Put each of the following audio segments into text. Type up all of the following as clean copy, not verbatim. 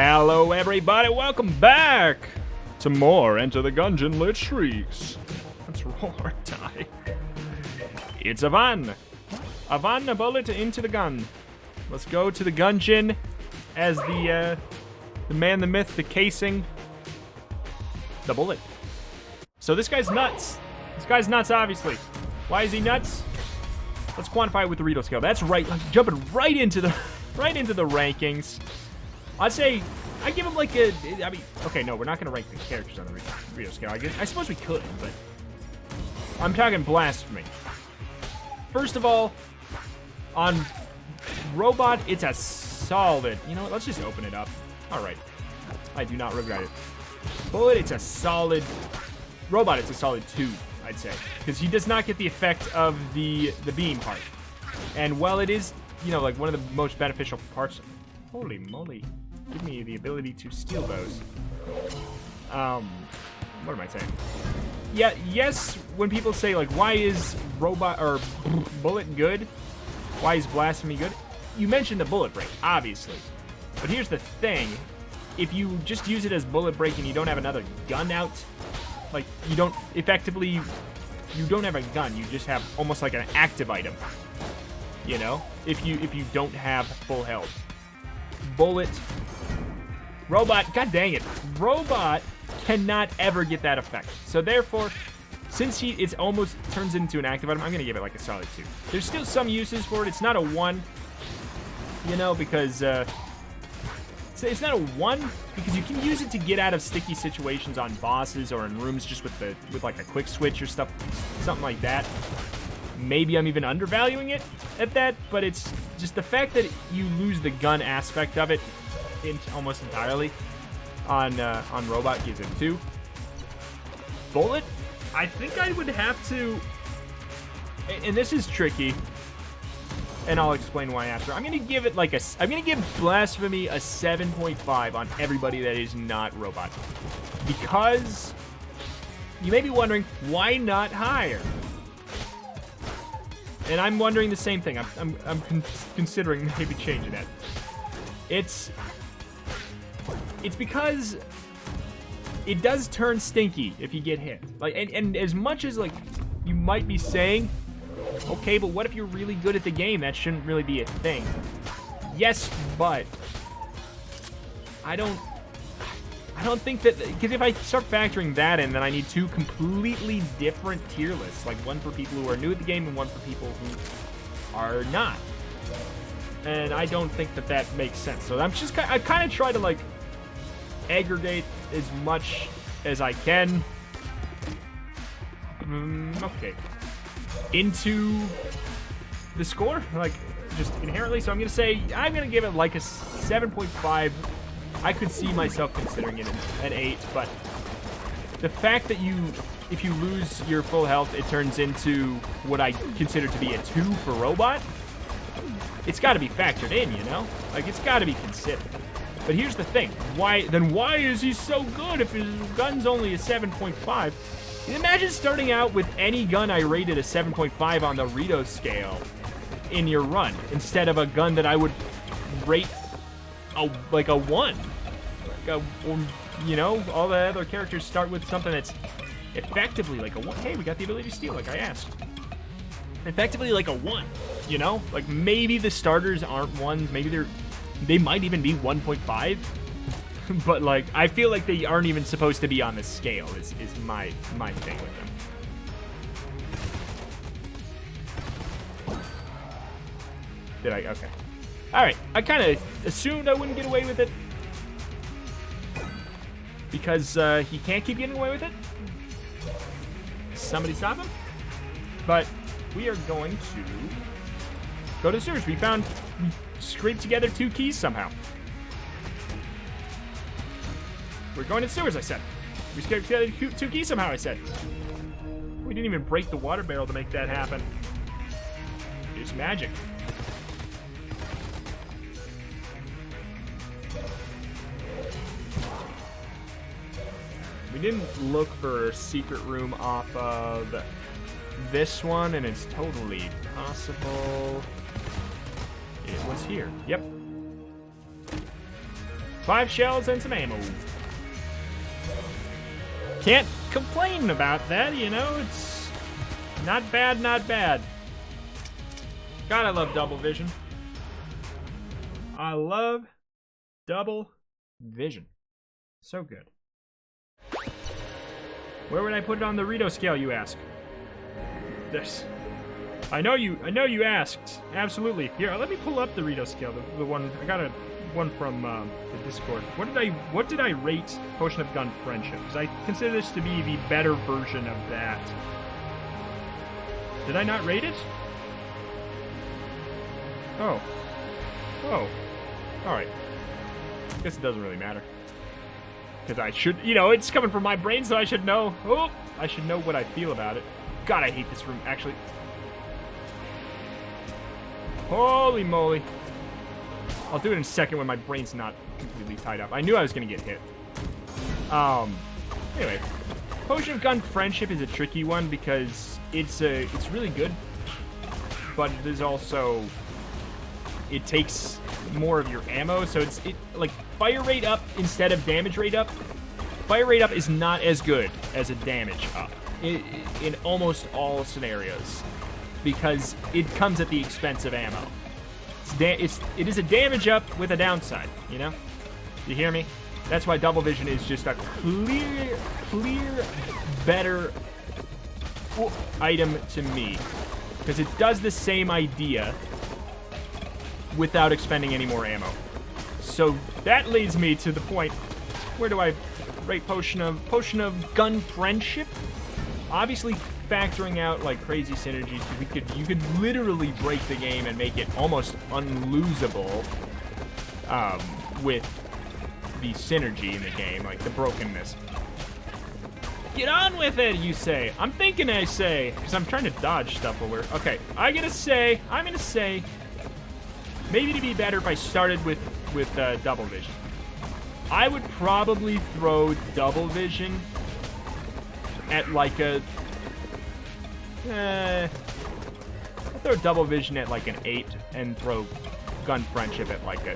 Hello everybody, welcome back to more Enter the Gungeon Lit Shrieks. Let's roar, die. It's Avan. Avan, a bullet into the gun. Let's go to the Gungeon as the man, the myth, the casing, the bullet. So this guy's nuts. This guy's nuts, obviously. Why is he nuts? Let's quantify it with the Rito scale. That's right, jumping right into the rankings. I'd say I give him like a. I mean, okay, no, we're not gonna rank the characters on the Rito scale. I suppose we could, but I'm talking blasphemy. First of all, on robot, it's a solid. You know what? Let's just open it up. All right, I do not regret it. Bullet, it's a solid. Robot, it's a solid 2, I'd say, because he does not get the effect of the beam part. And while it is, you know, like one of the most beneficial parts. Holy moly! Give me the ability to steal those. What am I saying? Yeah, yes. When people say like, why is robot or bullet good? Why is blasphemy good? You mentioned the bullet break, obviously. But here's the thing: if you just use it as bullet break and you don't have another gun out. Like, you don't, effectively, you don't have a gun, you just have almost like an active item, you know, if you don't have full health. Bullet, robot, god dang it, robot cannot ever get that effect. So therefore, since it's almost turns into an active item, I'm going to give it like a solid 2. There's still some uses for it, it's not a 1, you know, because, it's not a 1 because you can use it to get out of sticky situations on bosses or in rooms just with like a quick switch or something like that. Maybe I'm even undervaluing it at that, but it's just the fact that you lose the gun aspect of it almost entirely on robot gives it 2. Bullet, I think I would have to, and this is tricky. And I'll explain why after. I'm gonna give it like I'm gonna give Blasphemy a 7.5 on everybody that is not robot, because you may be wondering why not higher. And I'm wondering the same thing. I'm considering maybe changing that. It's because it does turn stinky if you get hit. Like and as much as like you might be saying, okay, but what if you're really good at the game? That shouldn't really be a thing. Yes, but I don't think that, because if I start factoring that in, then I need 2 completely different tier lists, like one for people who are new at the game and one for people who are not. And I don't think that makes sense. So I kind of try to like aggregate as much as I can. Okay. Into the score, like just inherently. So I'm gonna give it like a 7.5. I could see myself considering it an 8, but the fact that if you lose your full health, it turns into what I consider to be a 2 for robot. It's got to be factored in, you know, like it's got to be considered. But here's the thing: why is he so good if his gun's only a 7.5? Imagine starting out with any gun I rated a 7.5 on the Rito scale in your run, instead of a gun that I would rate like a 1. You know, all the other characters start with something that's effectively like a 1. Hey, we got the ability to steal, like I asked. Effectively like a 1, you know? Like maybe the starters aren't 1s, maybe they might even be 1.5. But like, I feel like they aren't even supposed to be on the scale. Is my thing with them. Did I? Okay. All right. I kind of assumed I wouldn't get away with it because he can't keep getting away with it. Somebody stop him. But we are going to go to the sewers. We scraped together 2 keys somehow. We're going to sewers, I said. We scraped together 2 keys somehow, I said. We didn't even break the water barrel to make that happen. It's magic. We didn't look for a secret room off of this one, and it's totally possible it was here. Yep. 5 shells and some ammo. Can't complain about that, you know? It's not bad, not bad. God, I love double vision. I love double vision. So good. Where would I put it on the Rito scale, you ask? This. I know you asked. Absolutely. Here, let me pull up the Rito scale. The one I got one from the Discord. What did I rate Potion of Gun Friendship? Because I consider this to be the better version of that. Did I not rate it? Oh. Oh. Alright. Guess it doesn't really matter. Because I should, you know, it's coming from my brain, so I should know. Oh! I should know what I feel about it. God, I hate this room, actually. Holy moly. I'll do it in a second when my brain's not completely tied up. I knew I was going to get hit. Anyway. Potion of Gun Friendship is a tricky one because it's really good. But it is also... It takes more of your ammo, so it's like fire rate up instead of damage rate up. Fire rate up is not as good as a damage up in almost all scenarios because it comes at the expense of ammo. It is a damage up with a downside, you know? You hear me? That's why double vision is just a clear, better item to me because it does the same idea without expending any more ammo. So that leads me to the point, where do I rate Potion of Gun Friendship? Obviously factoring out like crazy synergies, you could literally break the game and make it almost unlosable with the synergy in the game, like the brokenness. Get on with it, you say. I'm thinking I say, because I'm trying to dodge stuff while we're... Okay, I'm gonna say, maybe to be better if I started with double vision. I would probably throw double vision at like a... I'll throw double vision at like an 8 and throw Gun Friendship at like a...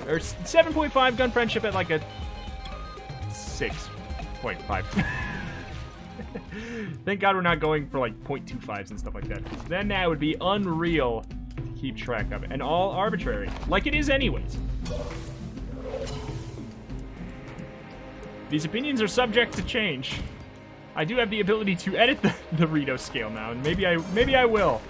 Or 7.5, Gun Friendship at like a 6.5. Thank God we're not going for like 0.25s and stuff like that. Then that would be unreal to keep track of it. And all arbitrary. Like it is anyways. These opinions are subject to change. I do have the ability to edit the Rito scale now, and maybe I will.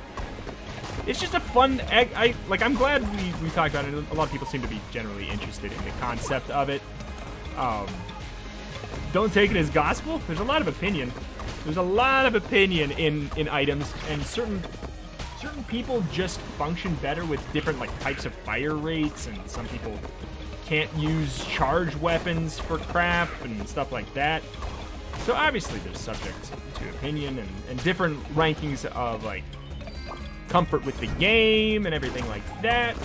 It's just a fun... I'm glad we talked about it. A lot of people seem to be generally interested in the concept of it. Don't take it as gospel. There's a lot of opinion. There's a lot of opinion in items, and certain people just function better with different like types of fire rates, and some people can't use charge weapons for crap and stuff like that. So obviously there's subject to opinion and different rankings of like comfort with the game and everything like that.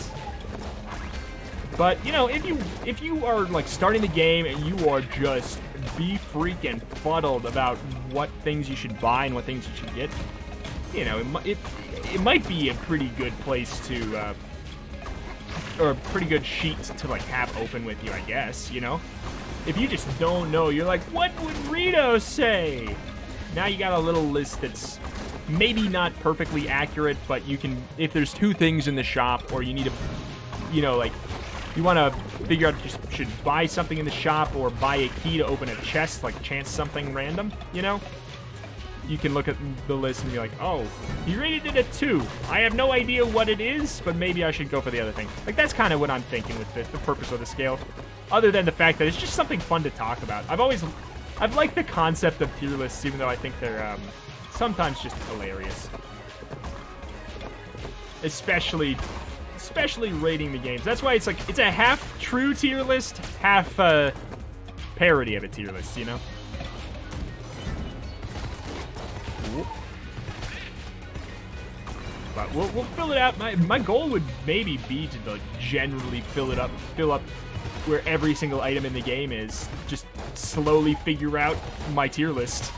But you know, if you are like starting the game and you are just be freaking fuddled about what things you should buy and what things you should get, you know, it might be a pretty good place to or a pretty good sheet to like have open with you, I guess, you know? If you just don't know, you're like, what would Rito say? Now you got a little list that's maybe not perfectly accurate, but you can, if there's 2 things in the shop, or you need to, you know, like, you want to figure out if you should buy something in the shop or buy a key to open a chest, like chance something random, you know? You can look at the list and be like, oh, he rated it at 2. I have no idea what it is, but maybe I should go for the other thing. Like, that's kind of what I'm thinking with the purpose of the scale. Other than the fact that it's just something fun to talk about. I've liked the concept of tier lists, even though I think they're sometimes just hilarious. Especially rating the games. That's why it's like, it's a half true tier list, half parody of a tier list, you know? But we'll fill it out. My goal would maybe be to like generally fill up where every single item in the game is. Just slowly figure out my tier list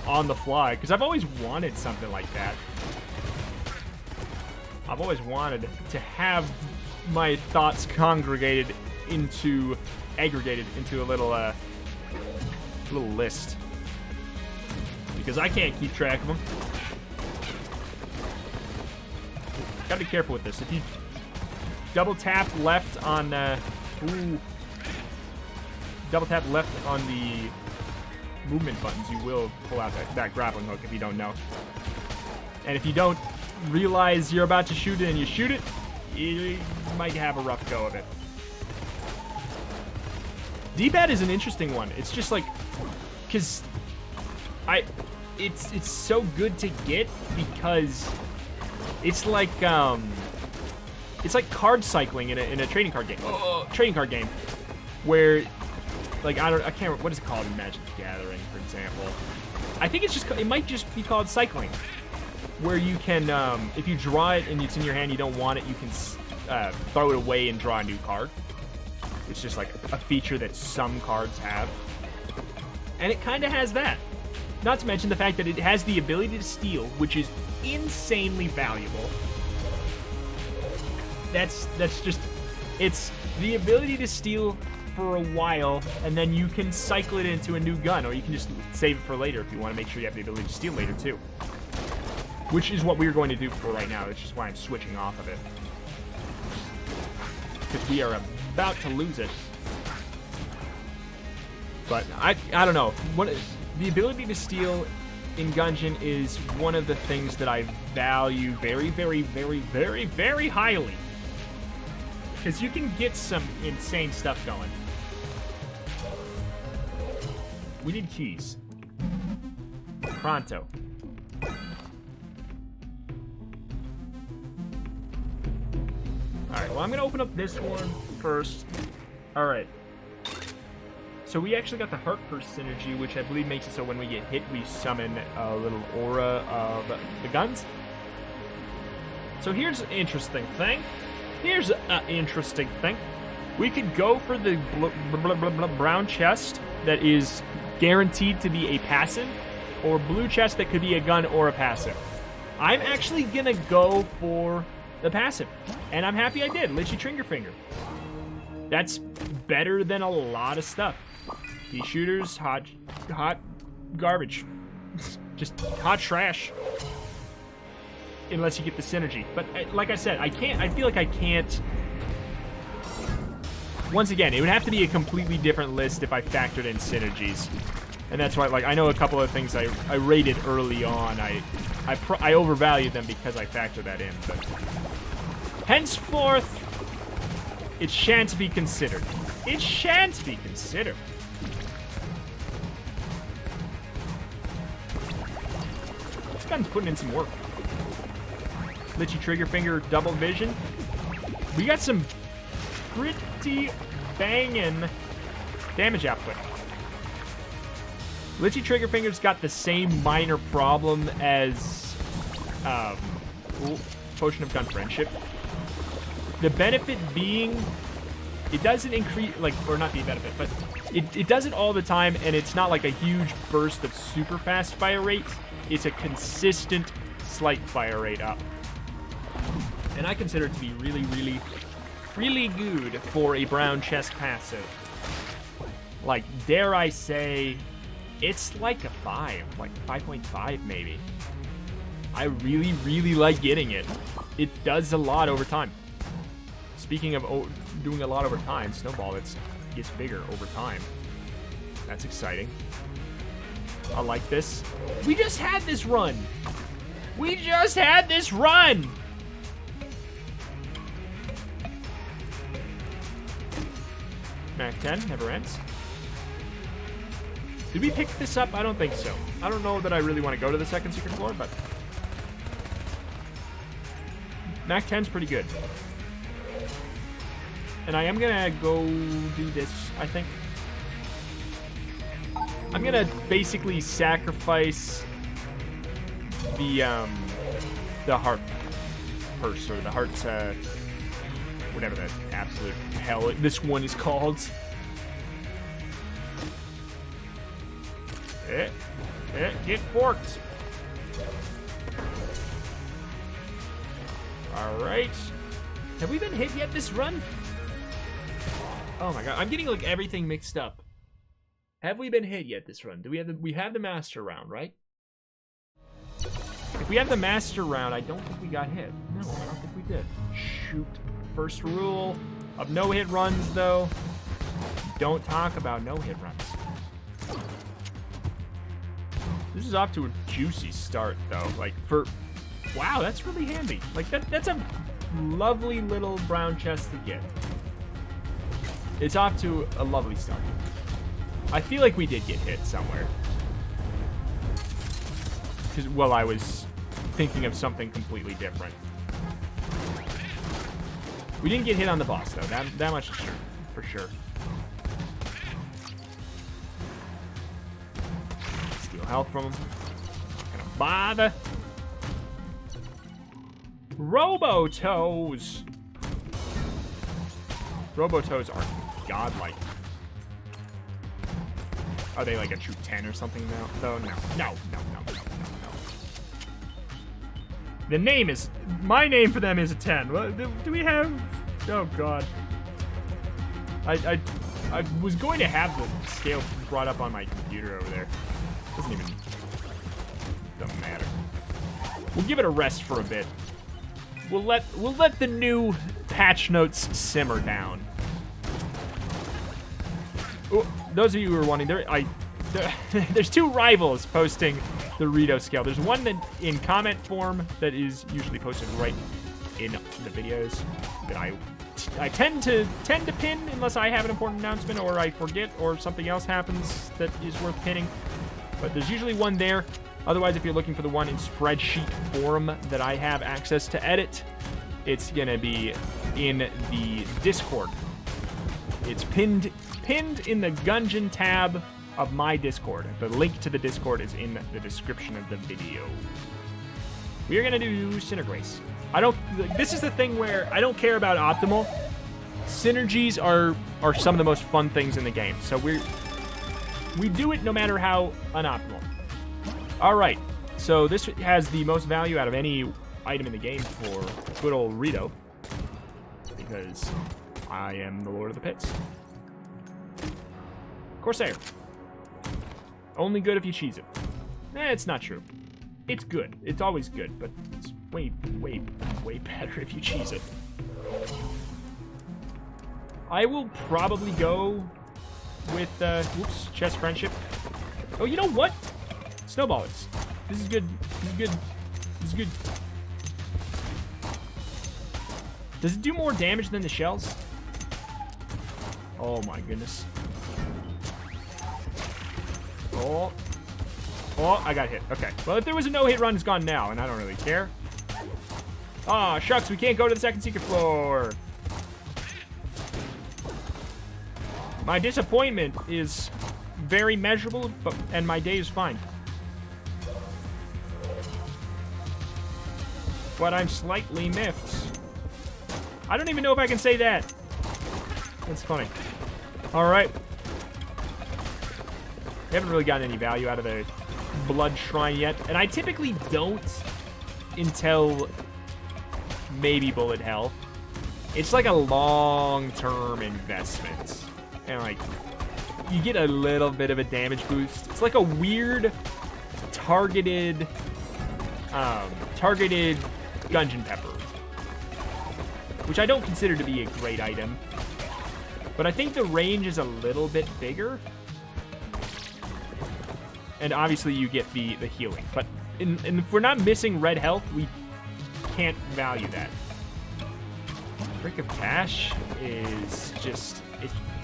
on the fly, because I've always wanted something like that. I've always wanted to have my thoughts congregated aggregated into a little list. Because I can't keep track of them. Gotta be careful with this. If you double tap left on, double tap left on the movement buttons, you will pull out that grappling hook if you don't know. And if you don't realize you're about to shoot it and you shoot it, you might have a rough go of it. D-pad is an interesting one. It's just like, because it's so good to get because it's like card cycling in a trading card game. Trading card game where, like, I can't, what is it called in Magic the Gathering, for example? I think it might just be called cycling, where you can, if you draw it and it's in your hand, you don't want it, you can throw it away and draw a new card. It's just like a feature that some cards have. And it kind of has that. Not to mention the fact that it has the ability to steal, which is insanely valuable. That's just, it's the ability to steal for a while, and then you can cycle it into a new gun, or you can just save it for later if you want to make sure you have the ability to steal later too. Which is what we're going to do for right now. That's just why I'm switching off of it. Because we are about to lose it. But I don't know. The ability to steal in Gungeon is one of the things that I value very, very, very, very, very highly. Because you can get some insane stuff going. We need keys. Pronto. Alright, well, I'm going to open up this one first. Alright. So we actually got the Heart Burst synergy, which I believe makes it so when we get hit, we summon a little aura of the guns. So here's an interesting thing. We could go for the brown chest that is guaranteed to be a passive, or blue chest that could be a gun or a passive. I'm actually going to go for the passive, and I'm happy I did. Lichy Triggerfinger. That's better than a lot of stuff. Pea shooters, hot garbage. Just hot trash. Unless you get the synergy. But like I said, I feel like I can't. Once again, it would have to be a completely different list if I factored in synergies. And that's why, like, I know a couple of things I rated early on. I overvalued them because I factored that in. But henceforth, it shan't be considered. It shan't be considered. This gun's putting in some work. Lichy Triggerfinger, double vision. We got some pretty banging damage output. Lichy Triggerfinger's got the same minor problem as Potion of Gun Friendship. The benefit being, it doesn't increase, like, or not the benefit, but it does it all the time, and it's not like a huge burst of super fast fire rate. It's a consistent slight fire rate up. And I consider it to be really, really, really good for a brown chest passive. Like, dare I say, it's like a 5, like 5.5 maybe. I really, really like getting it. It does a lot over time. Speaking of doing a lot over time, snowballets gets bigger over time. That's exciting. I like this. We just had this run. We just had this run. Mac 10 never ends. Did we pick this up? I don't think so. I don't know that I really want to go to the second secret floor, but Mac 10's pretty good. And I am gonna go do this, I think. I'm gonna basically sacrifice the heart purse, or the heart, whatever the absolute hell this one is called. Get forked. Alright. Have we been hit yet this run? Oh my god, I'm getting like everything mixed up. Have we been hit yet this run? Do we have the master round, right? If we have the master round, I don't think we got hit. No, I don't think we did. Shoot. First rule of no-hit runs, though. Don't talk about no-hit runs. This is off to a juicy start, though. Like, wow, that's really handy. Like, that's a lovely little brown chest to get. It's off to a lovely start. I feel like we did get hit somewhere. Because, well, I was thinking of something completely different. We didn't get hit on the boss, though. That much is sure, for sure. Steal health from him. Not gonna bother. Robo-toes. Robo-toes are godlike. Are they like a true 10 or something now? Though no. No. The name is, my name for them is a 10. What do we have? Oh god. I was going to have the scale brought up on my computer over there. Doesn't matter. We'll give it a rest for a bit. We'll let the new patch notes simmer down. Oh, those of you who are wanting, there's two rivals posting the Rito scale. There's one that in comment form that is usually posted right in the videos that I tend to pin unless I have an important announcement or I forget or something else happens that is worth pinning. But there's usually one there. Otherwise, if you're looking for the one in spreadsheet form that I have access to edit, it's gonna be in the Discord. It's pinned in the Gungeon tab of my Discord. The link to the Discord is in the description of the video. We are gonna do synergies. This is the thing where I don't care about optimal. Synergies are some of the most fun things in the game. So we do it no matter how unoptimal. All right, so this has the most value out of any item in the game for good old Rito, because I am the Lord of the Pits. Corsair. Only good if you cheese it. It's not true. It's good. It's always good, but it's way better if you cheese it. I will probably go with, chest friendship. Oh, you know what? Snowballets. This is good. This is good. Does it do more damage than the shells? Oh my goodness. Oh, I got hit. Okay. Well, if there was a no-hit run, it's gone now, and I don't really care. Aw, shucks, we can't go to the second secret floor. My disappointment is very measurable, and my day is fine. But I'm slightly miffed. I don't even know if I can say that. That's funny. All right. We haven't really gotten any value out of the blood shrine yet, and I typically don't until maybe bullet hell. It's like a long-term investment, and like you get a little bit of a damage boost. It's like a weird targeted Gungeon pepper, which I don't consider to be a great item, but I think the range is a little bit bigger. And obviously you get the healing. But if we're not missing red health, we can't value that. Brick of Cash is just...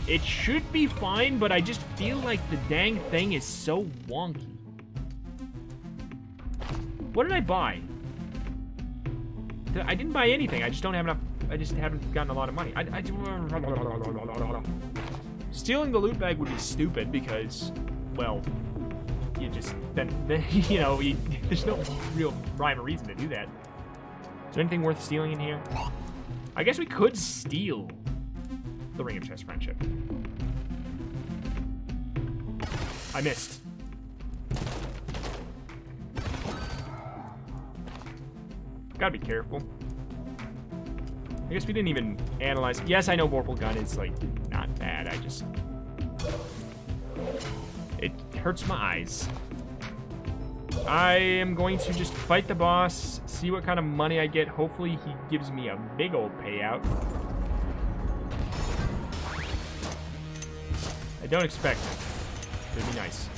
It should be fine, but I just feel like the dang thing is so wonky. What did I buy? I didn't buy anything. I just don't have enough... I just haven't gotten a lot of money. Stealing the loot bag would be stupid because, well... You just, then you know, there's no real rhyme or reason to do that. Is there anything worth stealing in here? I guess we could steal the Ring of Chest Friendship. I missed. Gotta be careful. I guess we didn't even analyze. Yes, I know Vorpal Gun is, like, not bad. It hurts my eyes. I am going to just fight the boss, see what kind of money I get. Hopefully he gives me a big old payout. I don't expect it. It'd be nice.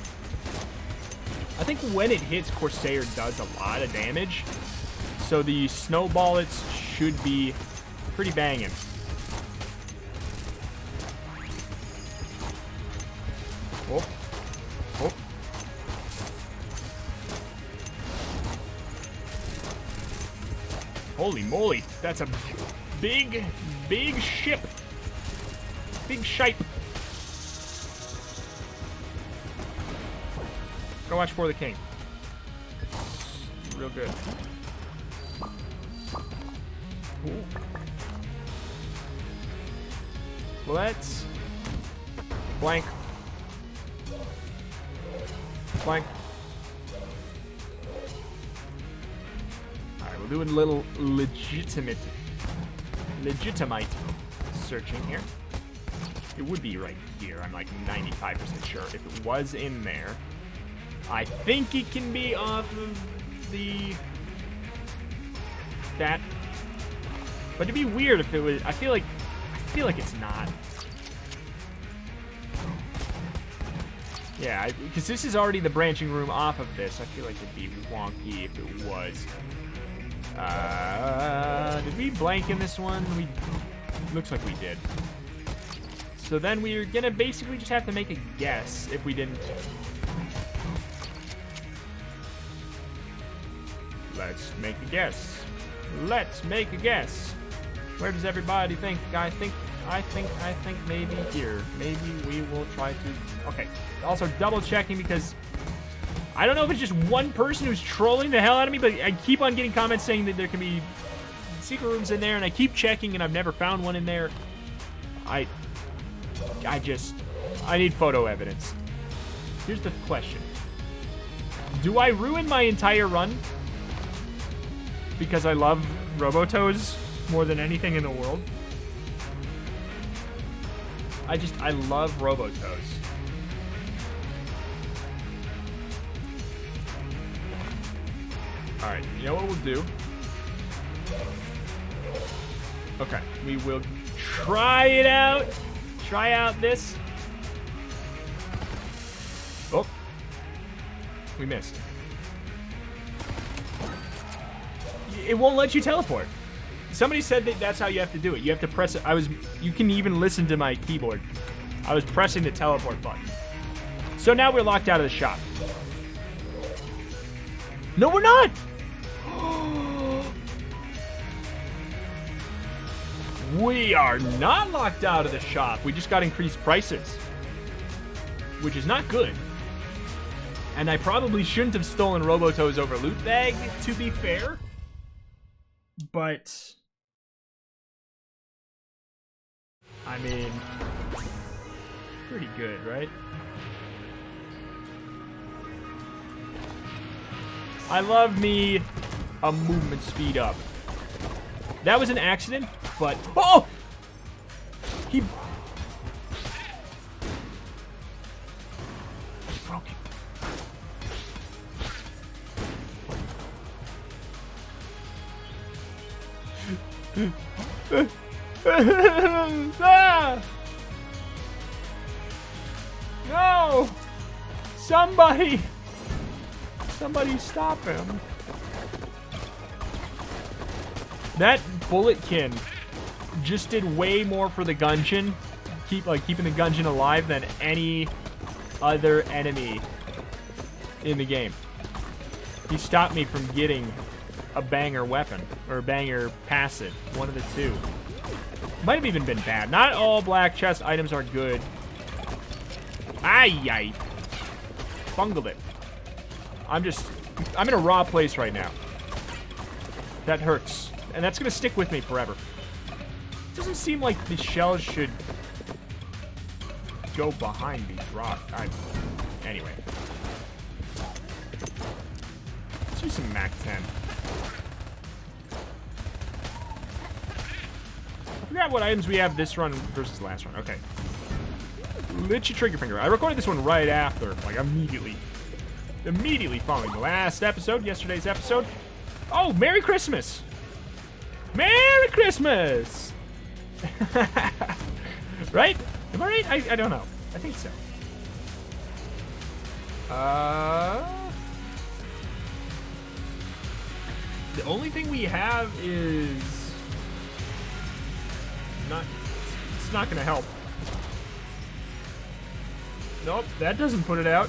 I think when it hits, Corsair does a lot of damage. So the snowballets should be pretty banging. Oh. Oh. Holy moly. That's a big, big ship. Big shipe. Go watch For the King. Real good. Ooh. Let's blank. Blank. Alright, we're doing a little legitimate searching here. It would be right here. I'm like 95% sure. If it was in there, I think it can be off of that. But it'd be weird if it was. I feel like it's not. Yeah, because this is already the branching room off of this. I feel like it'd be wonky if it was. Did we blank in this one? Looks like we did. So then we're gonna basically just have to make a guess if we didn't. Let's make a guess. Let's make a guess. Where does everybody think? I think maybe here. Maybe we will try to. Okay. Also double checking because I don't know if it's just one person who's trolling the hell out of me, but I keep on getting comments saying that there can be secret rooms in there, and I keep checking and I've never found one in there. I need photo evidence. Here's the question. Do I ruin my entire run because I love Robotoes more than anything in the world? I love Robotoes. Alright, you know what we'll do? Okay, we will try it out. Try out this. Oh. We missed. It won't let you teleport. Somebody said that that's how you have to do it. You have to press it. You can even listen to my keyboard. I was pressing the teleport button. So now we're locked out of the shop. No, we're not. We are not locked out of the shop. We just got increased prices, which is not good. And I probably shouldn't have stolen Robotoes over Loot Bag, to be fair. But I mean, pretty good, right? I love me a movement speed up. That was an accident, but oh! He broke it. Ah! No! Somebody stop him. That bulletkin just did way more for the Gungeon, keeping the Gungeon alive than any other enemy in the game. He stopped me from getting a banger weapon, or a banger passive, one of the two. Might have even been bad. Not all black chest items are good. Ay. Bungled it. I'm in a raw place right now. That hurts. And that's going to stick with me forever. Doesn't seem like the shells should go behind these rocks. Anyway. Let's use some Mac 10. I forgot what items we have this run versus last run. Okay. Lich Trigger Finger. I recorded this one right after, like immediately following the last episode, yesterday's episode. Oh, Merry Christmas! Merry Christmas! Right? Am I right? I don't know. I think so. The only thing we have is it's not gonna help. Nope, that doesn't put it out.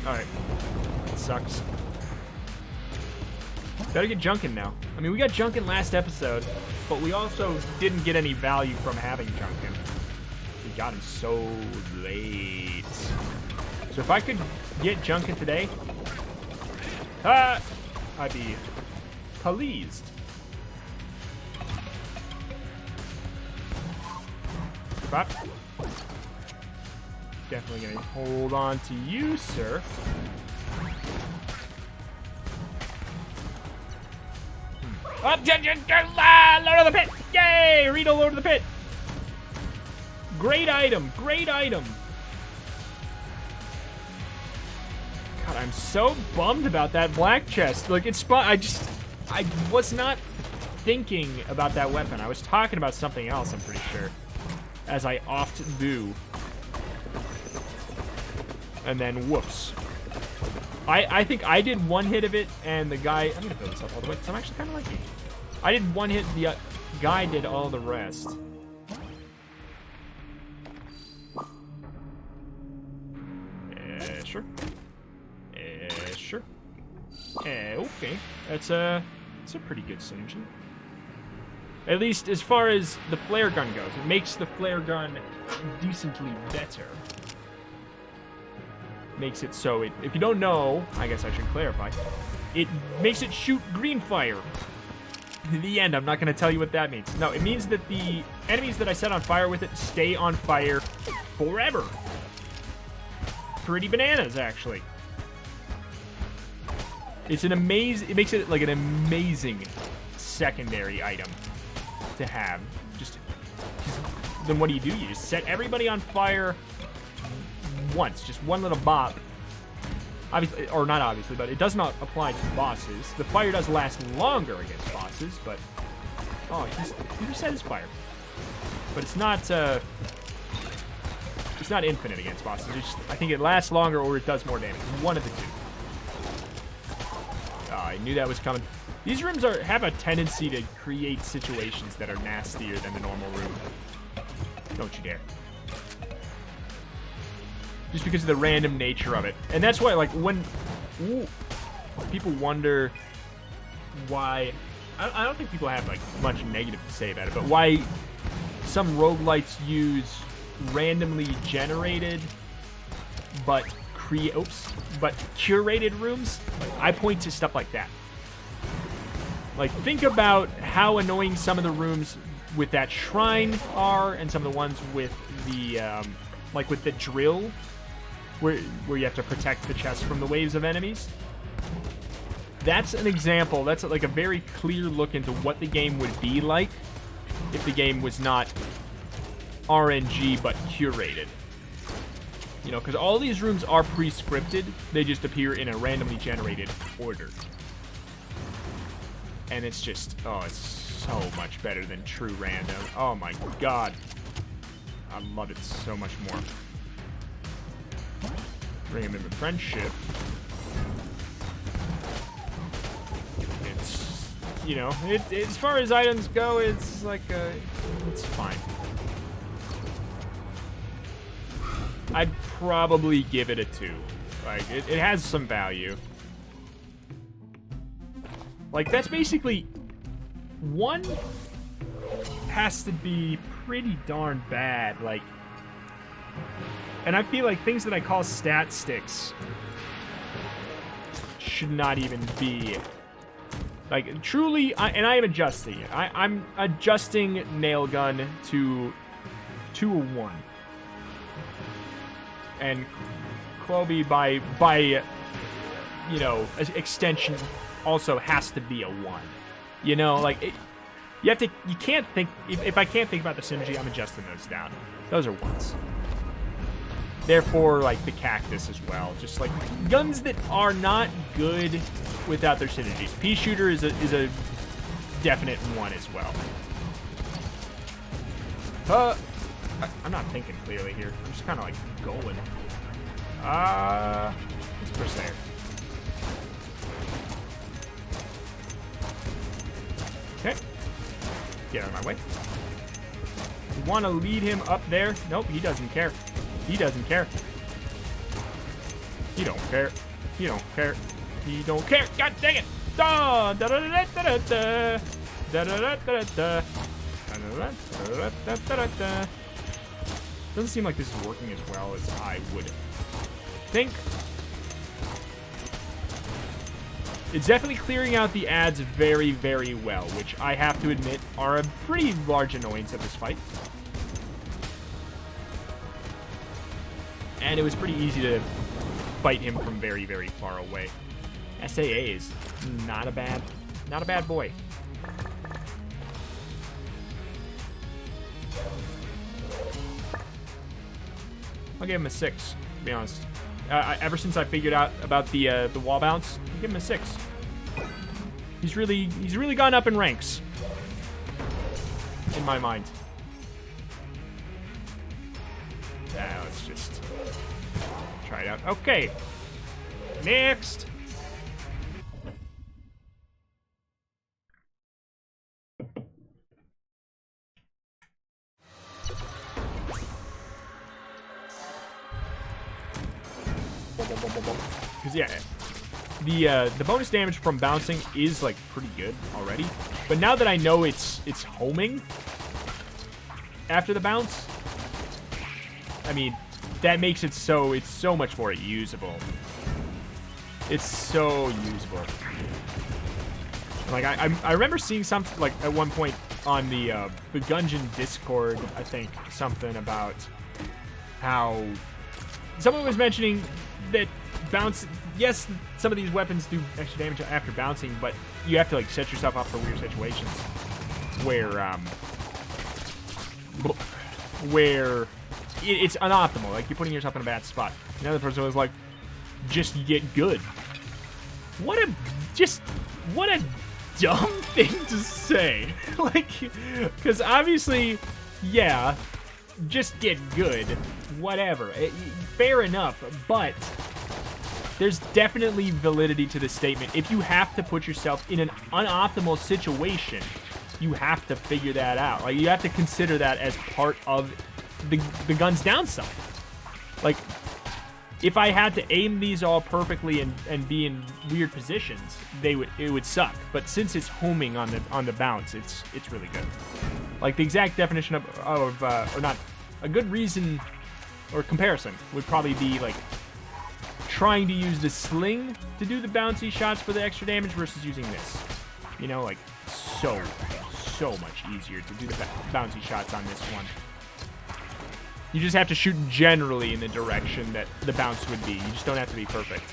Alright. That sucks. Better get Junkin now. I mean, we got Junkin last episode, but we also didn't get any value from having Junkin. We got him so late. So if I could get Junkin today, I'd be pleased. Bop. Definitely gonna hold on to you, sir. Up, load of the pit! Yay! Rito, load of the pit! Great item, great item. God, I'm so bummed about that black chest. Like, it's I was not thinking about that weapon. I was talking about something else, I'm pretty sure. As I oft do. And then, whoops. I think I did one hit of it, and the guy... I'm going to build this up all the way, because I'm actually kind of liking it. I did one hit, the guy did all the rest. Sure. Sure. Okay. That's a pretty good synergy. At least as far as the flare gun goes. It makes the flare gun decently better. Makes it so if you don't know, I guess I should clarify, it makes it shoot green fire. In the end, I'm not going to tell you what that means. No, it means that the enemies that I set on fire with it stay on fire forever. Pretty bananas, actually. It's an amazing... It makes it like an amazing secondary item to have. Just then what do? You just set everybody on fire once. Just one little bop. Obviously, or not obviously, but it does not apply to bosses. The fire does last longer against bosses, but... Oh, he reset his fire. But it's not... It's not infinite against bosses. I think it lasts longer or it does more damage. One of the two. Oh, I knew that was coming. These rooms have a tendency to create situations that are nastier than the normal room. Don't you dare. Just because of the random nature of it. And that's why, like, when people wonder why... I don't think people have, like, much negative to say about it, but why some roguelites use randomly generated but curated rooms. I point to stuff like that. Like, think about how annoying some of the rooms with that shrine are, and some of the ones with the like with the drill, where you have to protect the chest from the waves of enemies. That's an example. That's like a very clear look into what the game would be like if the game was not RNG but curated. You know, because all these rooms are pre-scripted. They just appear in a randomly generated order. And it's just, oh, it's so much better than true random. Oh my god. I love it so much more. Bring him into friendship. It's, you know, as far as items go, it's like, it's fine. I'd probably give it a 2. Like, it has some value. Like, that's basically... 1 has to be pretty darn bad, like... And I feel like things that I call stat sticks should not even be... Like, truly... and I am adjusting it. I'm adjusting nail gun to a 1. And Cloby by you know, extension, also has to be a 1. You know, like, you can't think, if I can't think about the synergy, I'm adjusting those down. Those are 1s. Therefore, like, the cactus as well. Just, like, guns that are not good without their synergies. Pea shooter is a definite 1 as well. I'm not thinking clearly here. I'm just kind of, like, going. It's Corsair. Okay. Get out of my way. We want to lead him up there. Nope, he doesn't care. He doesn't care. He don't care. He don't care. He don't care. God dang it! Da da da da da da da da da da da da da. Doesn't seem like this is working as well as I would think. It's definitely clearing out the ads very, very well, which I have to admit are a pretty large annoyance of this fight. And it was pretty easy to fight him from very, very far away. SAA is not a bad boy. I'll give him a 6, to be honest. Ever since I figured out about the wall bounce, I'll give him a 6. He's really gone up in ranks, in my mind. Let's just try it out. Okay, next. Because yeah, the bonus damage from bouncing is like pretty good already, but now that I know it's homing after the bounce, I mean, that makes it so it's so much more usable. It's so usable. Like I remember seeing something like at one point on the Gungeon Discord, I think, something about how someone was mentioning that bounce, yes, some of these weapons do extra damage after bouncing, but you have to like set yourself up for weird situations where it's unoptimal, like you're putting yourself in a bad spot. Another person was like, just get good. What a dumb thing to say. Like, because obviously, yeah, just get good, whatever. Fair enough, but there's definitely validity to this statement. If you have to put yourself in an unoptimal situation, you have to figure that out. Like, you have to consider that as part of the gun's downside. Like, if I had to aim these all perfectly and be in weird positions, it would suck. But since it's homing on the bounce, it's really good. Like, the exact definition of or not, a good reason or comparison would probably be like trying to use the sling to do the bouncy shots for the extra damage versus using this. You know, like, so much easier to do the bouncy shots on this one. You just have to shoot generally in the direction that the bounce would be. You just don't have to be perfect.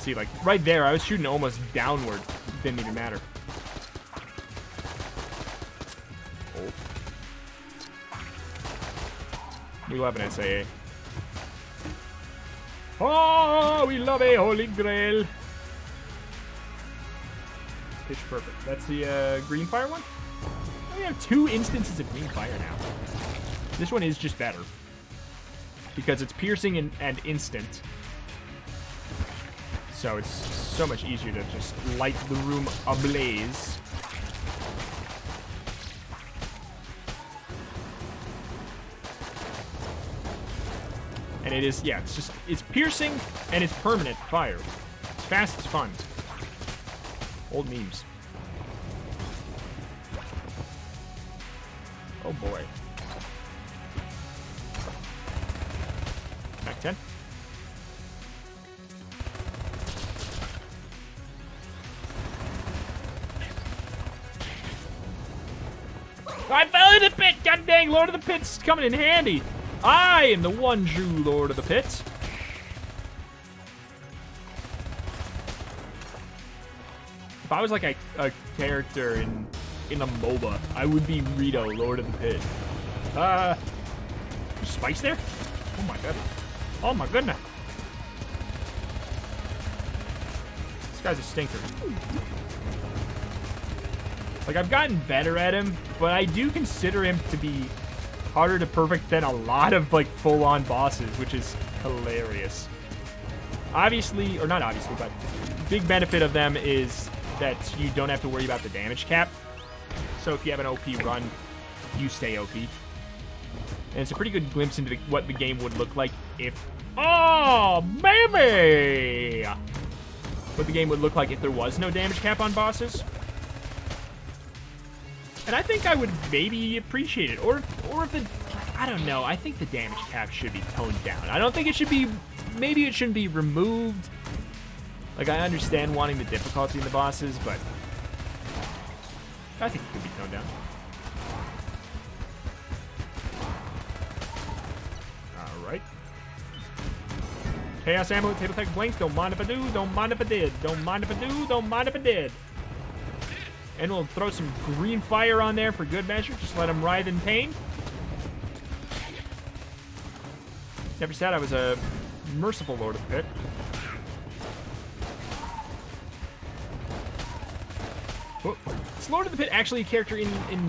See, like, right there, I was shooting almost downward. Didn't even matter. Oh. We love an SAA. Oh, we love a holy grail. Pitch perfect. That's the green fire one? We have 2 instances of green fire now. This one is just better, because it's piercing and instant. So it's so much easier to just light the room ablaze. And it is, yeah, it's piercing and it's permanent fire. It's fast, it's fun. Old memes. Oh boy. Back 10. I fell in the pit! God dang, Lord of the Pit's coming in handy. I am the one true Lord of the Pit. If I was like a character in a MOBA, I would be Rito, Lord of the Pit. Spice there? Oh my god. Oh my goodness. This guy's a stinker. Like, I've gotten better at him, but I do consider him to be harder to perfect than a lot of, like, full-on bosses, which is hilarious. Obviously, or not obviously, but big benefit of them is that you don't have to worry about the damage cap. So if you have an OP run, you stay OP. And it's a pretty good glimpse into what the game would look like if... Oh, baby! What the game would look like if there was no damage cap on bosses. And I think I would maybe appreciate it. Or if the... I don't know. I think the damage cap should be toned down. I don't think it should be... Maybe it shouldn't be removed. Like, I understand wanting the difficulty in the bosses, but... I think it could be toned down. Alright. Chaos ammo, table tech blanks. Don't mind if I do. Don't mind if I did. Don't mind if I do. Don't mind if I did. And we'll throw some green fire on there for good measure. Just let him writhe in pain. Never said I was a merciful Lord of the Pit. Whoa. Is Lord of the Pit actually a character in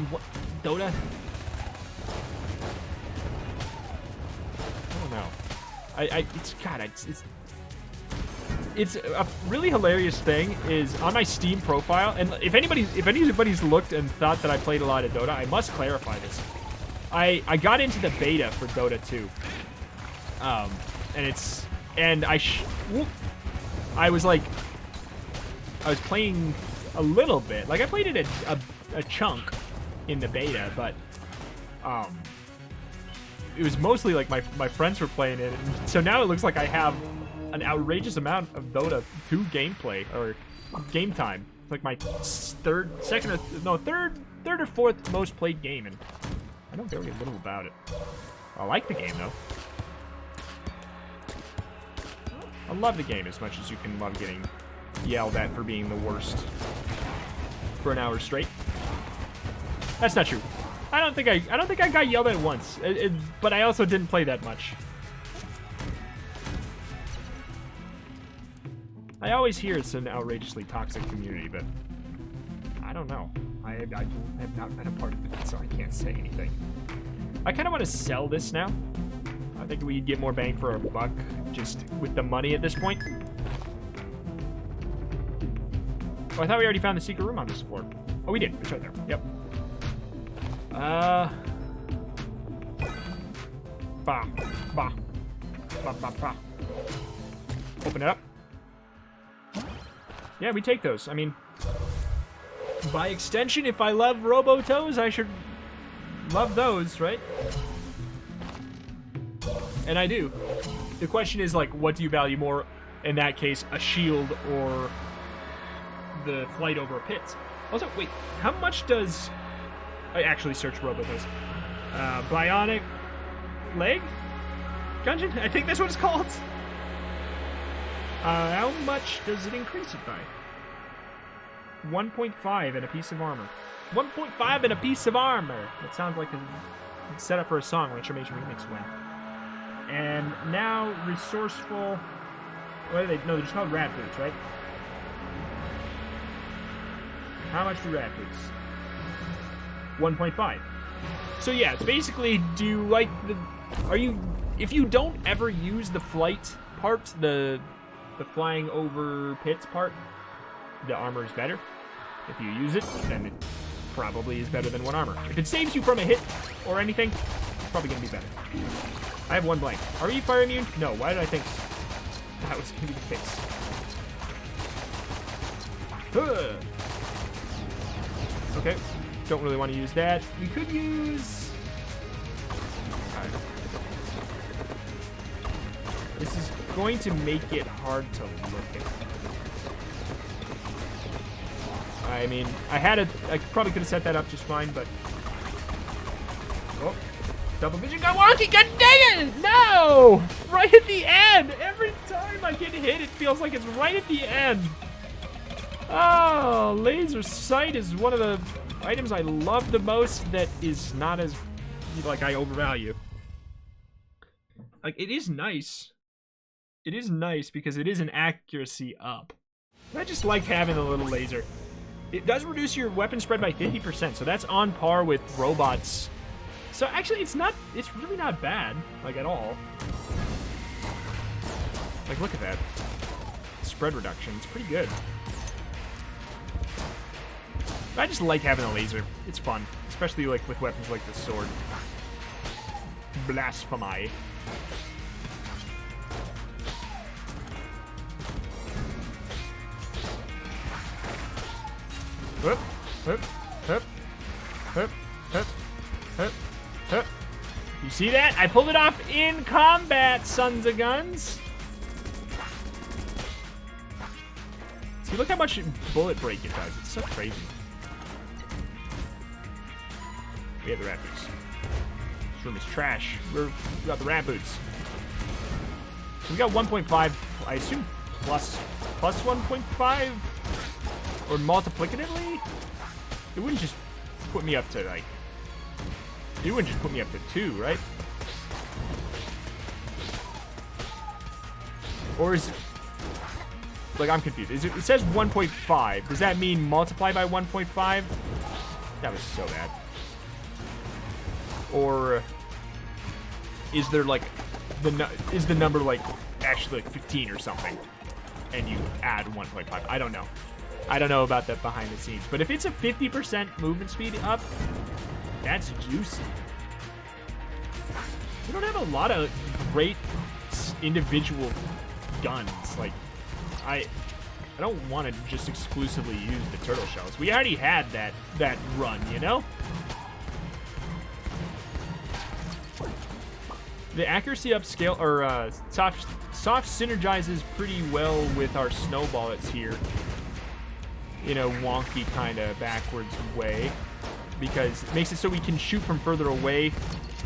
what, Dota? I don't know. It's a really hilarious thing is on my Steam profile, and if anybody's looked and thought that I played a lot of Dota, I must clarify this. I got into the beta for Dota 2. I was playing a little bit. Like, I played it a chunk in the beta, but it was mostly like my friends were playing it, and so now it looks like I have an outrageous amount of Dota 2 gameplay or game time. It's like my third or fourth most played game, and I know very little about it. I like the game though. I love the game as much as you can love getting yelled at for being the worst for an hour straight. That's not true. I don't think I got yelled at once, but I also didn't play that much. I always hear it's an outrageously toxic community, but I don't know. I have not been a part of it, so I can't say anything. I kind of want to sell this now. I think we'd get more bang for our buck just with the money at this point. Oh, I thought we already found the secret room on this floor. Oh, we did. It's right there. Yep. Bah. Bah. Bah, bah, bah. Open it up. Yeah, we take those. I mean, by extension, if I love Robo-Toes, I should love those, right? And I do. The question is, like, what do you value more in that case, a shield or the flight over pits? Also, wait, how much does... I actually searched Robo-Toes. Bionic leg? Gungeon? I think that's what it's called. How much does it increase it by? 1.5 and a piece of armor. 1.5 and a piece of armor! That sounds like a setup for a song, Transformation Remix win. And now, resourceful... What are they? No, they're just called rat boots, right? How much do rat boots? 1.5. So yeah, it's basically, do you like the... Are you... If you don't ever use the flight part, the flying over pits part, the armor is better. If you use it, then it probably is better than one armor. If it saves you from a hit or anything, it's probably going to be better. I have one blank. Are you fire immune? No. Why did I think that was going to be the case? Okay. Don't really want to use that. We could use... This is going to make it hard to look at. I mean, I probably could have set that up just fine, but... Oh. Double vision got wonky. God dang it! No! Right at the end! Every time I get hit, it feels like it's right at the end. Oh, laser sight is one of the items I love the most that is not as, like, I overvalue. Like, it is nice. It is nice because it is an accuracy up. I just like having a little laser. It does reduce your weapon spread by 50%, so that's on par with robots. So actually, it's really not bad, like, at all. Like, look at that. Spread reduction, it's pretty good. I just like having a laser. It's fun, especially, like, with weapons like the sword. Blasphemy. Hup, hup, hup, hup, hup, hup, hup. You see that? I pulled it off in combat, sons of guns. See, look how much bullet break it does. It's so crazy. We have the rat boots. This room is trash. We got the rat boots. We got 1.5, I assume, plus 1.5? Or multiplicatively? It wouldn't just put me up to, like... It wouldn't just put me up to 2, right? Or is... Like, I'm confused. It says 1.5. Does that mean multiply by 1.5? That was so bad. Or... Is there, like... Is the number, like, actually, like, 15 or something? And you add 1.5. I don't know. I don't know about that behind the scenes. But if it's a 50% movement speed up, that's juicy. We don't have a lot of great individual guns. Like, I don't want to just exclusively use the turtle shells. We already had that run, you know? The accuracy upscale, or soft synergizes pretty well with our snowballets here. In a wonky kind of backwards way, because it makes it so we can shoot from further away,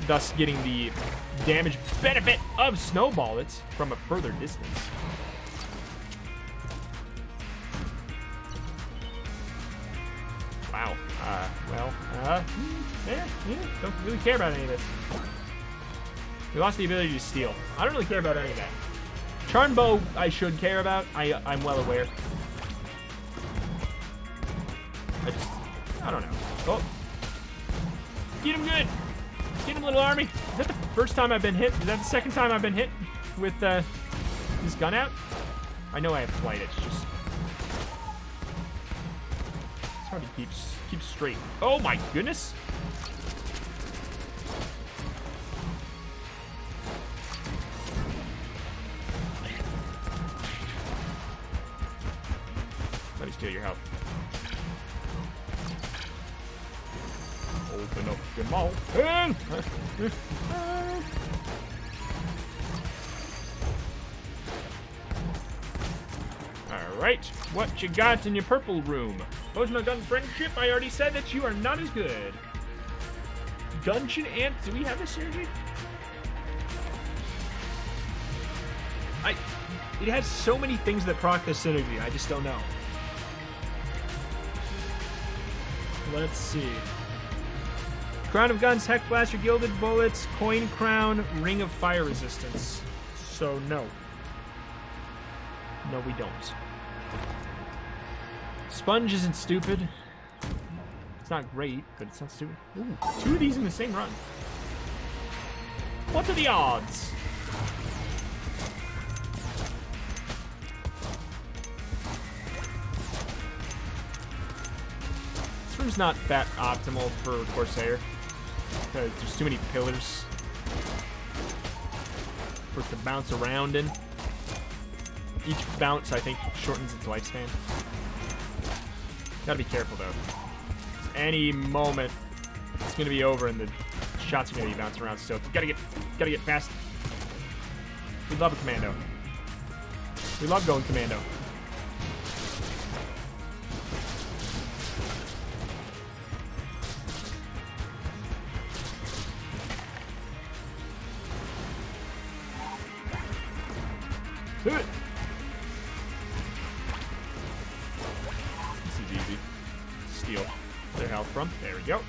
thus getting the damage benefit of snowballets from a further distance. Wow. Don't really care about any of this. We lost the ability to steal. I don't really care about any of that. Charm bow, I should care about. I'm well aware. I don't know. Oh. Get him good. Get him, little army. Is that the first time I've been hit? Is that the second time I've been hit with this gun out? I know I have flight. It's just... It's hard to keep straight. Oh my goodness. Let me steal your health. Open up your mouth. Alright, what you got in your purple room? Potion gun friendship, I already said that you are not as good. Gungeon and... Do we have a synergy? It has so many things that proc the synergy, I just don't know. Let's see. Crown of Guns, Heck Blaster, Gilded Bullets, Coin Crown, Ring of Fire Resistance. So, no. No, we don't. Sponge isn't stupid. It's not great, but it's not stupid. Ooh, 2 of these in the same run. What are the odds? This room's not that optimal for Corsair. Because there's too many pillars for it to bounce around in. Each bounce, I think, shortens its lifespan. Gotta be careful, though. Any moment, it's gonna be over and the shots are gonna be bouncing around still. Gotta get fast. We love a commando. We love going commando. steal their health from. There we go.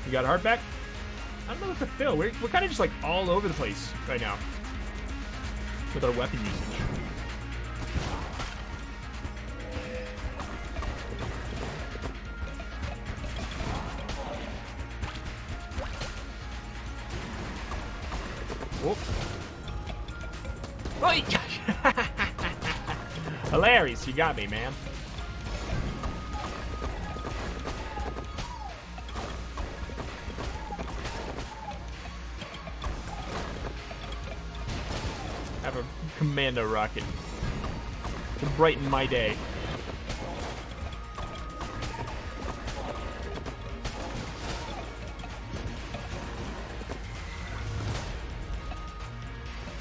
We got a heart back. I don't know what to fill. We're kind of just like all over the place right now with our weapon usage. Oh. Hilarious. You got me, man. Have a commando rocket to brighten my day.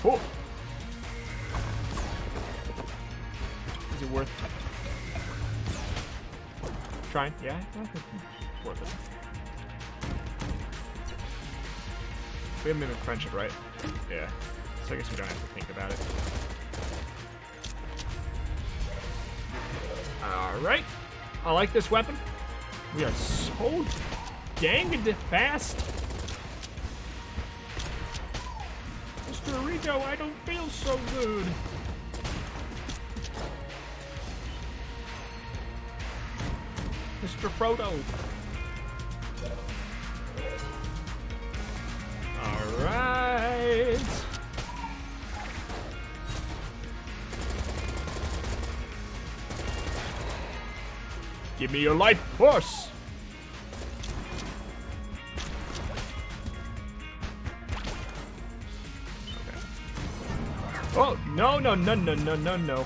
Oh. Is it worth trying? Yeah, it's worth it. We haven't even crunched it, right? Yeah. So I guess we don't have to think about it. Alright. I like this weapon. We are so danged fast. Mr. Rico, I don't feel so good. Mr. Frodo. Alright. Give me your life force. Okay. Oh, no, no, no, no, no, no, no.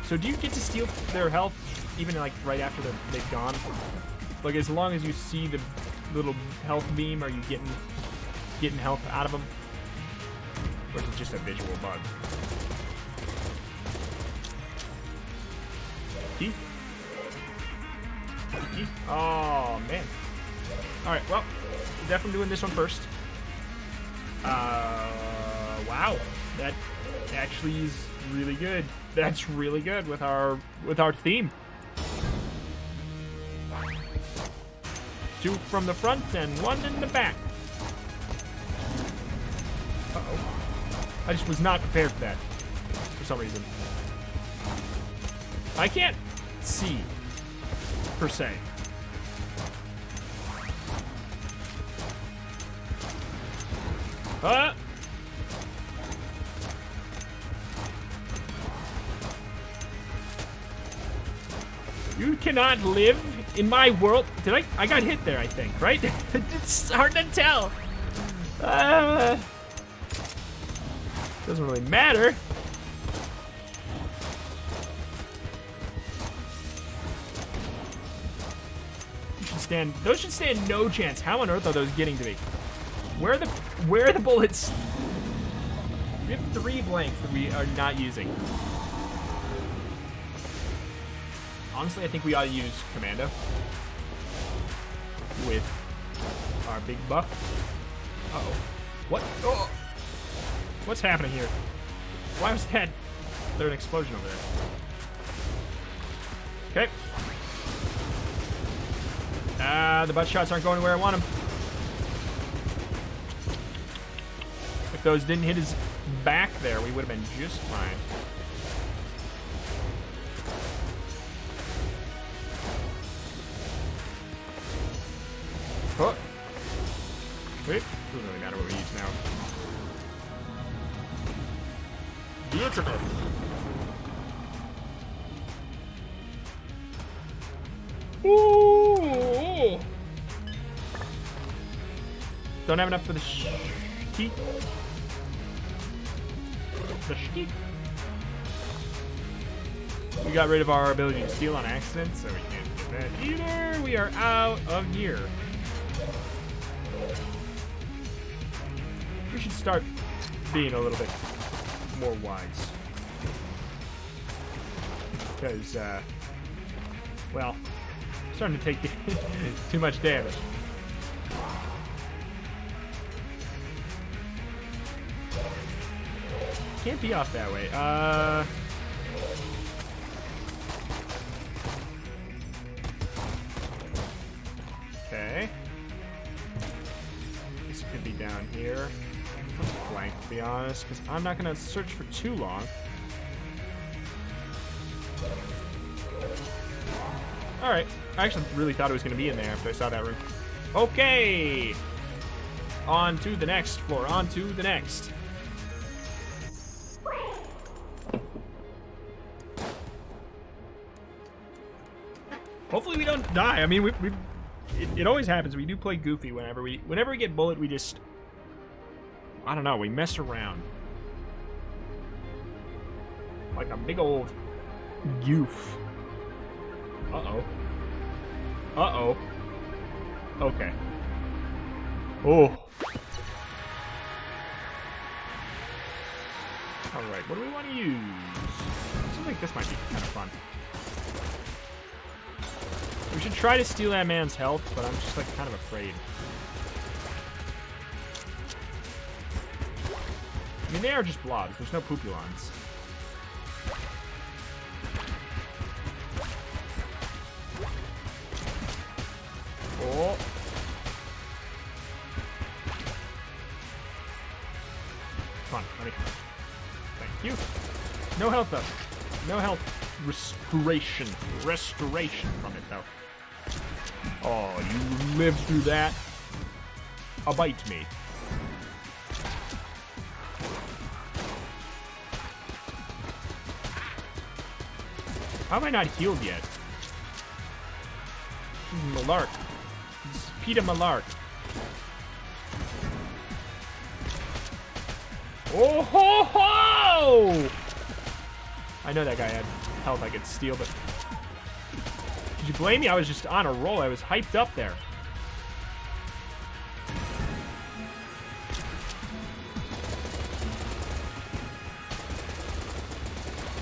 So do you get to steal their health even like right after they've gone? Like as long as you see the little health beam, are you getting health out of them? Or is it just a visual bug? Key? Key? Oh, man. Alright, well, definitely doing this one first. Wow. That actually is really good. That's really good with our theme. 2 from the front and 1 in the back. Uh-oh. I just was not prepared for that for some reason. I can't see, per se. You cannot live in my world. Did I got hit there, I think, right? It's hard to tell. Doesn't really matter. Those should stand no chance. How on earth are those getting to me? Where are the bullets? We have 3 blanks that we are not using. Honestly, I think we ought to use commando with our big buff. Uh-oh. What? Oh! What's happening here? Why was that? There's an explosion over there. Okay. The butt shots aren't going where I want them. If those didn't hit his back there, we would have been just fine. Oh. Wait. Doesn't really matter what we use now. Beautiful. Ooh. Don't have enough for the sheet. The sheet. We got rid of our ability to steal on accident, so we can't get that either. We are out of here. We should start being a little bit more wise. Because, well, I'm starting to take too much damage. Can't be off that way. Okay. This could be down here. Let's blank, to be honest, because I'm not going to search for too long. Alright. I actually really thought it was going to be in there after I saw that room. Okay! On to the next floor. On to the next. Hopefully we don't die. I mean, it always happens. We do play goofy whenever we get bullet. We just, I don't know. We mess around like a big old goof. Uh-oh. Uh-oh. Okay. Oh. All right. What do we want to use? Seems like this might be kind of fun. We should try to steal that man's health, but I'm just, like, kind of afraid. I mean, they are just blobs. There's no poopulons. Oh. Come on, let me. Thank you. No health, though. No health. Restoration from it, though. Oh, you lived through that. Bite me. How am I not healed yet? This is Malark. This is Peter Malark. Oh ho ho! I know that guy had health I could steal, but did you blame me? I was just on a roll. I was hyped up there.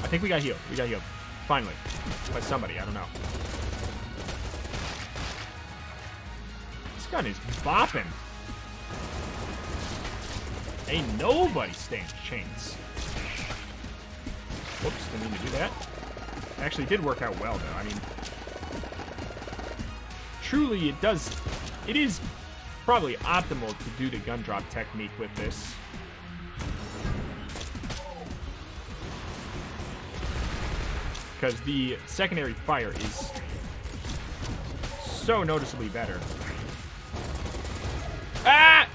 I think we got healed. We got healed. Finally. By somebody. I don't know. This gun is bopping. Ain't nobody staying chains. Whoops, didn't mean to do that. Actually, it did work out well, though. I mean, truly, it is probably optimal to do the gun drop technique with this. Because the secondary fire is so noticeably better. Ah!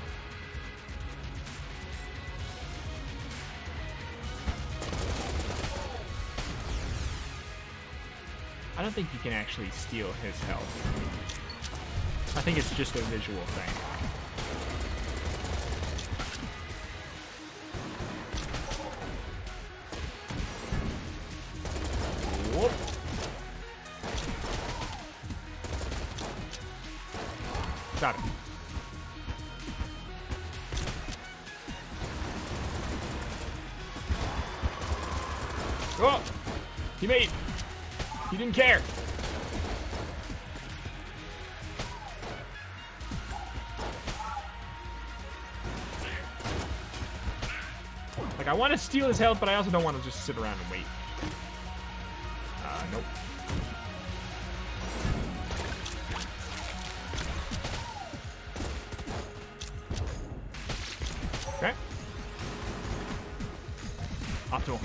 I don't think you can actually steal his health. I think it's just a visual thing. Whoop. Got it. Oh! He made... He didn't care. Like, I want to steal his health, but I also don't want to just sit around and wait. Nope. Okay. Optimal.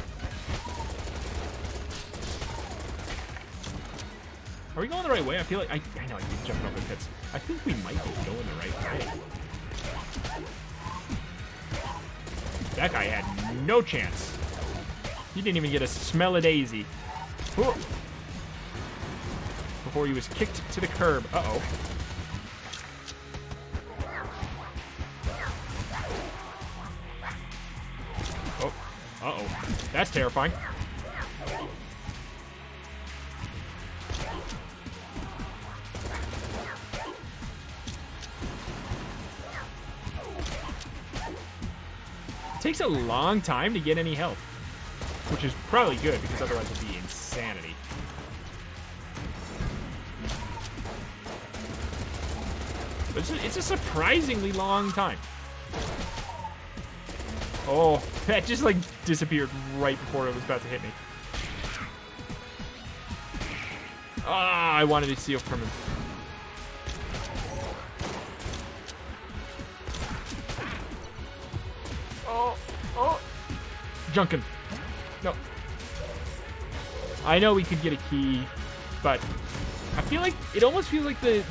Are we going the right way? I feel like I know I keep jumping over the pits. I think we might be going the right way. That guy had no chance. He didn't even get a smell of daisy. Ooh. Before he was kicked to the curb. Uh-oh. Oh. Uh-oh. That's terrifying. Takes a long time to get any health, which is probably good because otherwise it'd be insanity. But it's a surprisingly long time. Oh, that just like disappeared right before it was about to hit me. Ah, I wanted to steal from him. Oh. Junkin. No. I know we could get a key, but I feel like it almost feels like the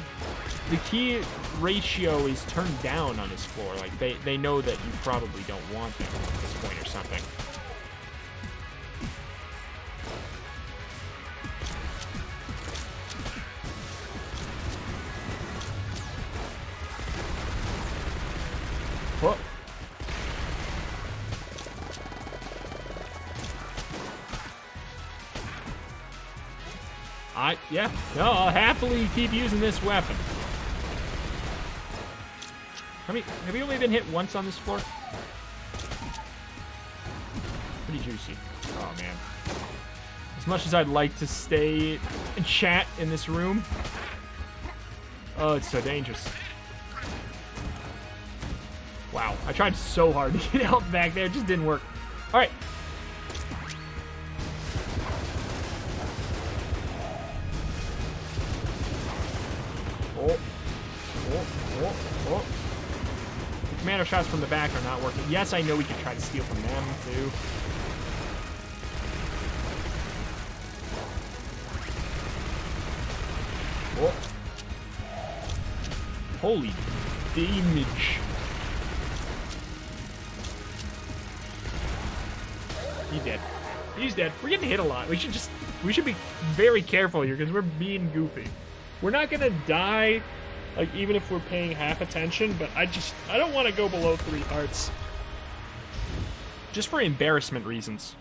key ratio is turned down on this floor. Like they know that you probably don't want them at this point or something. Whoa. Yeah, no, I'll happily keep using this weapon. Have we only been hit once on this floor? Pretty juicy. Oh, man. As much as I'd like to stay and chat in this room. Oh, it's so dangerous. Wow, I tried so hard to get out back there. It just didn't work. All right. Oh. The commando shots from the back are not working. Yes, I know we could try to steal from them, too. Oh. Holy damage. He's dead. He's dead. We're getting hit a lot. We should be very careful here because we're being goofy. We're not gonna die, like, even if we're paying half attention, but I don't want to go below 3 hearts. Just for embarrassment reasons.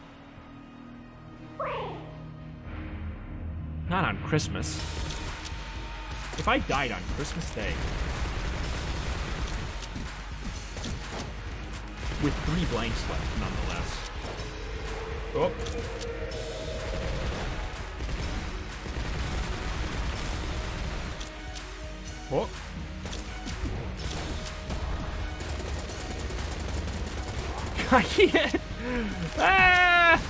Not on Christmas. If I died on Christmas Day. With 3 blanks left, nonetheless. Oh. Oh. I can't. Ah!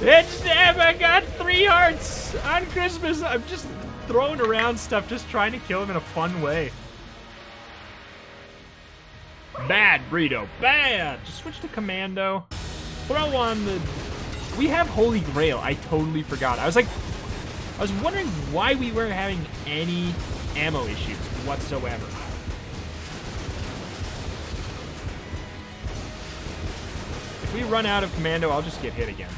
It's never got 3 hearts on Christmas. I'm just throwing around stuff, just trying to kill him in a fun way. Bad, Burrito. Bad. Just switch to commando. Throw on the... We have Holy Grail. I totally forgot. I was wondering why we weren't having any ammo issues whatsoever. If we run out of commando, I'll just get hit again.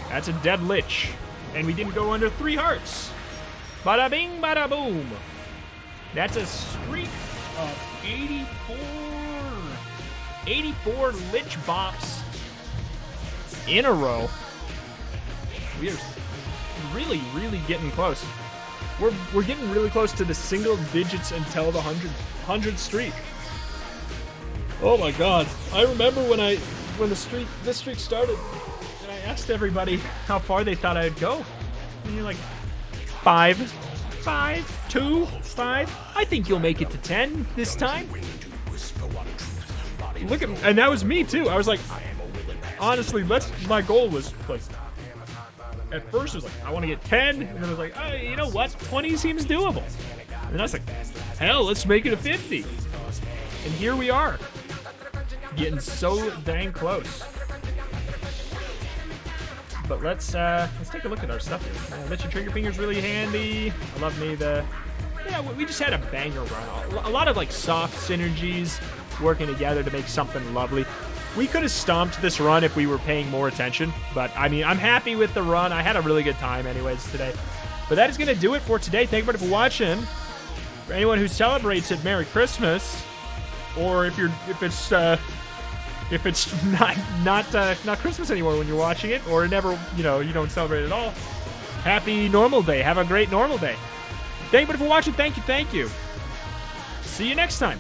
That's a dead lich. And we didn't go under 3 hearts. Bada bing, bada boom. That's a streak of 84 lich bops in a row. We are really, really getting close. We're getting really close to the single digits until the 100 streak. Oh my god. I remember when this streak started. I asked everybody how far they thought I'd go. And you're like, 5, 2, 5. I think you'll make it to 10 this time. Look at, and that was me too. I was like, honestly, my goal was like, at first it was like, I want to get 10. And then I was like, oh, you know what? 20 seems doable. And then I was like, hell, let's make it a 50. And here we are. Getting so dang close. But let's take a look at our stuff here. I bet your trigger finger's really handy. I love me we just had a banger run. A lot of like soft synergies working together to make something lovely. We could have stomped this run if we were paying more attention, but I mean, I'm happy with the run. I had a really good time anyways today. But that is going to do it for today. Thank you for watching. For anyone who celebrates it, Merry Christmas. Or if it's not Christmas anymore when you're watching it, or never, you don't celebrate it at all, happy normal day. Have a great normal day. Thank you for watching. Thank you. See you next time.